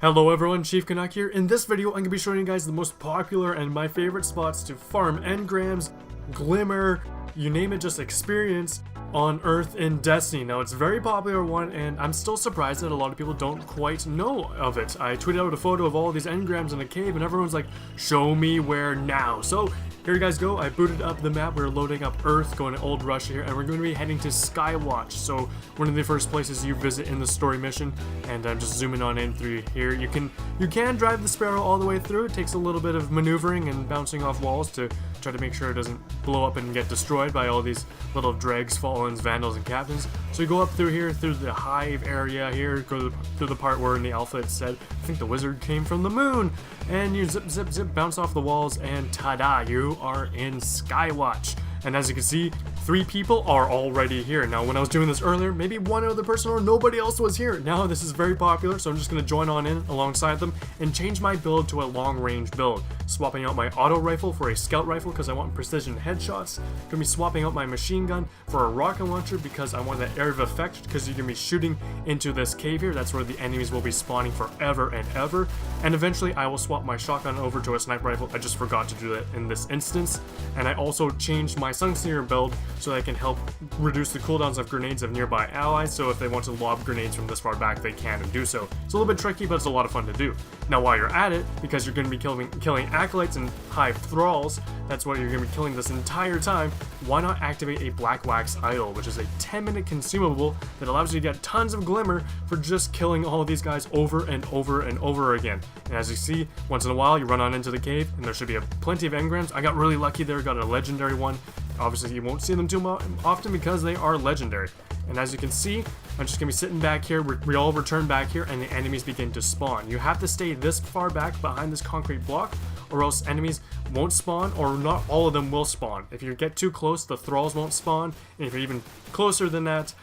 Hello everyone, Chief Canuck here. In this video, I'm going to be showing you guys the most popular and my favorite spots to farm engrams, Glimmer, you name it, just experience on Earth in Destiny. Now, it's a very popular one, and I'm still surprised that a lot of people don't quite know of it. I tweeted out a photo of all these engrams in a cave, and everyone's like, show me where now. So, here you guys go. I booted up the map. We're loading up Earth, going to Old Russia here, and we're going to be heading to Skywatch. So, one of the first places you visit in the story mission, and I'm just zooming on in through here. You can drive the Sparrow all the way through. It takes a little bit of maneuvering and bouncing off walls to try to make sure it doesn't blow up and get destroyed by all these little dregs, Fallens, Vandals, and Captains. So you go up through here, through the Hive area here, go through the part where in the alpha it said, I think the wizard came from the moon, and you zip, zip, zip, bounce off the walls, and ta-da, you are in Skywatch. And as you can see, 3 people are already here. Now, when I was doing this earlier, maybe one other person or nobody else was here. Now, this is very popular, so I'm just going to join on in alongside them and change my build to a long-range build. Swapping out my auto rifle for a scout rifle because I want precision headshots. Going to be swapping out my machine gun for a rocket launcher because I want that area of effect because you're going to be shooting into this cave here. That's where the enemies will be spawning forever and ever. And eventually, I will swap my shotgun over to a sniper rifle. I just forgot to do that in this instance. And I also changed my Sunslinger build so that I can help reduce the cooldowns of grenades of nearby allies, so if they want to lob grenades from this far back, they can and do so. It's a little bit tricky, but it's a lot of fun to do. Now, while you're at it, because you're going to be killing acolytes and Hive thralls, that's what you're going to be killing this entire time, why not activate a Black Wax Idol, which is a 10-minute consumable that allows you to get tons of Glimmer for just killing all of these guys over and over and over again. And as you see, once in a while, you run on into the cave, and there should be plenty of engrams. I got really lucky there, got a legendary one. Obviously, you won't see them too often because they are legendary. And as you can see, I'm just going to be sitting back here, we all return back here, and the enemies begin to spawn. You have to stay this far back behind this concrete block, or else enemies won't spawn, or not all of them will spawn. If you get too close, the thralls won't spawn, and if you're even closer than that,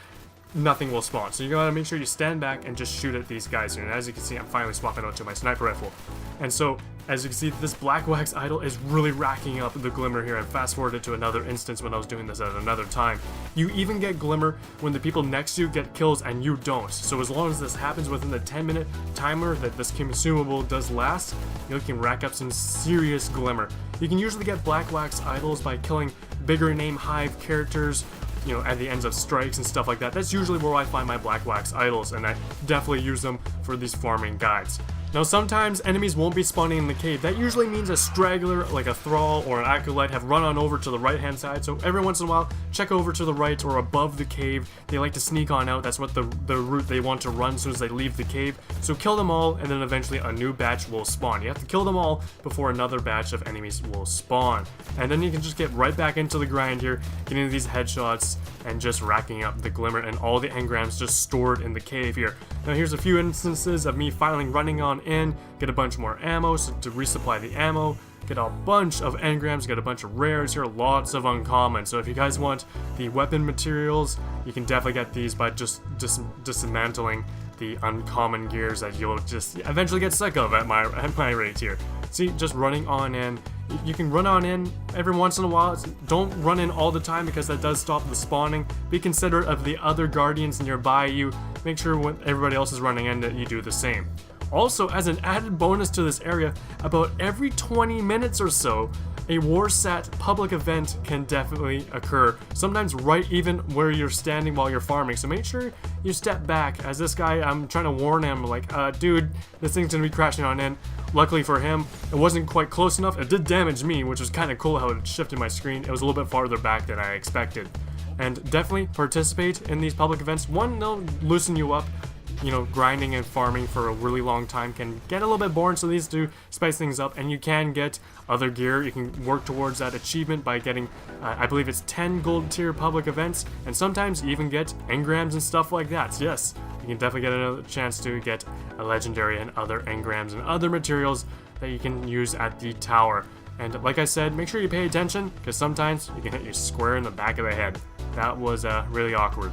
nothing will spawn. So you gotta make sure you stand back and just shoot at these guys here. And as you can see, I'm finally swapping out to my sniper rifle. And so, as you can see, this Black Wax Idol is really racking up the Glimmer here. I fast forwarded to another instance when I was doing this at another time. You even get Glimmer when the people next to you get kills and you don't. So as long as this happens within the 10-minute timer that this consumable does last, you can rack up some serious Glimmer. You can usually get Black Wax Idols by killing bigger name Hive characters, you know, at the ends of strikes and stuff like that. That's usually where I find my Black Wax Idols, and I definitely use them for these farming guides. Now, sometimes enemies won't be spawning in the cave. That usually means a straggler, like a thrall or an acolyte, have run on over to the right-hand side. So every once in a while, check over to the right or above the cave. They like to sneak on out. That's what the route they want to run as soon as they leave the cave. So kill them all, and then eventually a new batch will spawn. You have to kill them all before another batch of enemies will spawn. And then you can just get right back into the grind here, getting these headshots, and just racking up the Glimmer and all the engrams just stored in the cave here. Now, here's a few instances of me finally running on in, get a bunch more ammo so to resupply the ammo, get a bunch of engrams, get a bunch of rares here, lots of uncommon. So if you guys want the weapon materials, you can definitely get these by just dismantling the uncommon gears that you'll just eventually get sick of at my rate here. See, just running on in. You can run on in every once in a while. Don't run in all the time because that does stop the spawning. Be considerate of the other guardians nearby you. Make sure when everybody else is running in that you do the same. Also, as an added bonus to this area, about every 20 minutes or so, a Warsat public event can definitely occur. Sometimes right even where you're standing while you're farming. So make sure you step back. As this guy, I'm trying to warn him, like, dude, this thing's gonna be crashing on in. Luckily for him, it wasn't quite close enough. It did damage me, which was kind of cool how it shifted my screen. It was a little bit farther back than I expected. And definitely participate in these public events. One, they'll loosen you up. You know, grinding and farming for a really long time can get a little bit boring, so these do spice things up, and you can get other gear. You can work towards that achievement by getting, I believe it's 10 gold tier public events, and sometimes you even get engrams and stuff like that. So yes, you can definitely get another chance to get a legendary and other engrams and other materials that you can use at the tower. And like I said, make sure you pay attention, because sometimes you can hit you square in the back of the head. That was really awkward.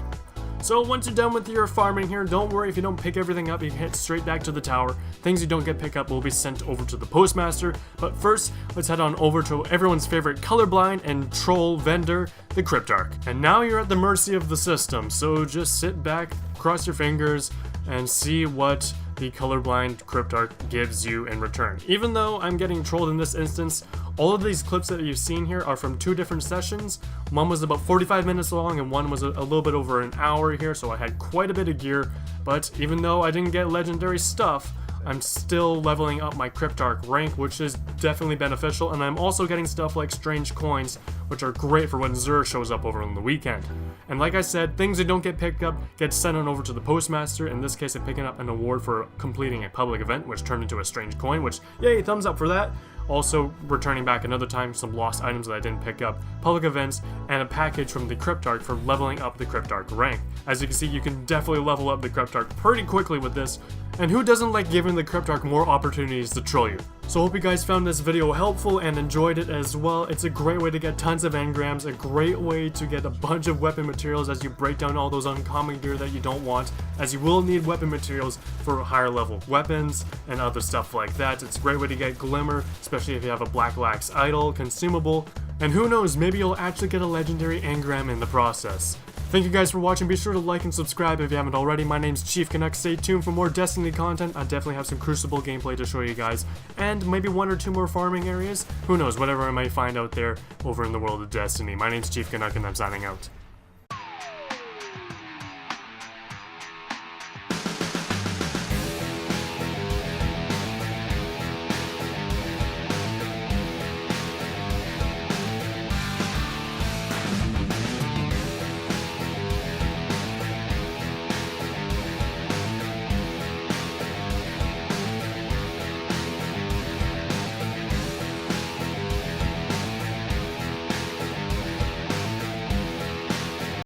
So once you're done with your farming here, don't worry if you don't pick everything up, you can head straight back to the tower. Things you don't get picked up will be sent over to the postmaster. But first, let's head on over to everyone's favorite colorblind and troll vendor, the Cryptarch. And now you're at the mercy of the system, so just sit back, cross your fingers, and see what the colorblind Cryptarch gives you in return. Even though I'm getting trolled in this instance, all of these clips that you've seen here are from 2 different sessions. One was about 45 minutes long and one was a little bit over an hour here, so I had quite a bit of gear. But even though I didn't get legendary stuff, I'm still leveling up my Cryptarch rank, which is definitely beneficial, and I'm also getting stuff like strange coins, which are great for when Xur shows up over on the weekend. And like I said, things that don't get picked up get sent on over to the postmaster. In this case, I'm picking up an award for completing a public event, which turned into a strange coin, which, yay, thumbs up for that. Also, returning back another time some lost items that I didn't pick up, public events, and a package from the Cryptarch for leveling up the Cryptarch rank. As you can see, you can definitely level up the Cryptarch pretty quickly with this, and who doesn't like giving the Cryptarch more opportunities to troll you? So hope you guys found this video helpful and enjoyed it as well. It's a great way to get tons of engrams, a great way to get a bunch of weapon materials as you break down all those uncommon gear that you don't want, as you will need weapon materials for higher level weapons and other stuff like that. It's a great way to get Glimmer, especially if you have a Black Lax idol, consumable, and who knows, maybe you'll actually get a legendary engram in the process. Thank you guys for watching. Be sure to like and subscribe if you haven't already. My name's Chief Canuck. Stay tuned for more Destiny content. I definitely have some Crucible gameplay to show you guys, and maybe 1 or 2 more farming areas. Who knows, whatever I might find out there over in the world of Destiny. My name's Chief Canuck, and I'm signing out.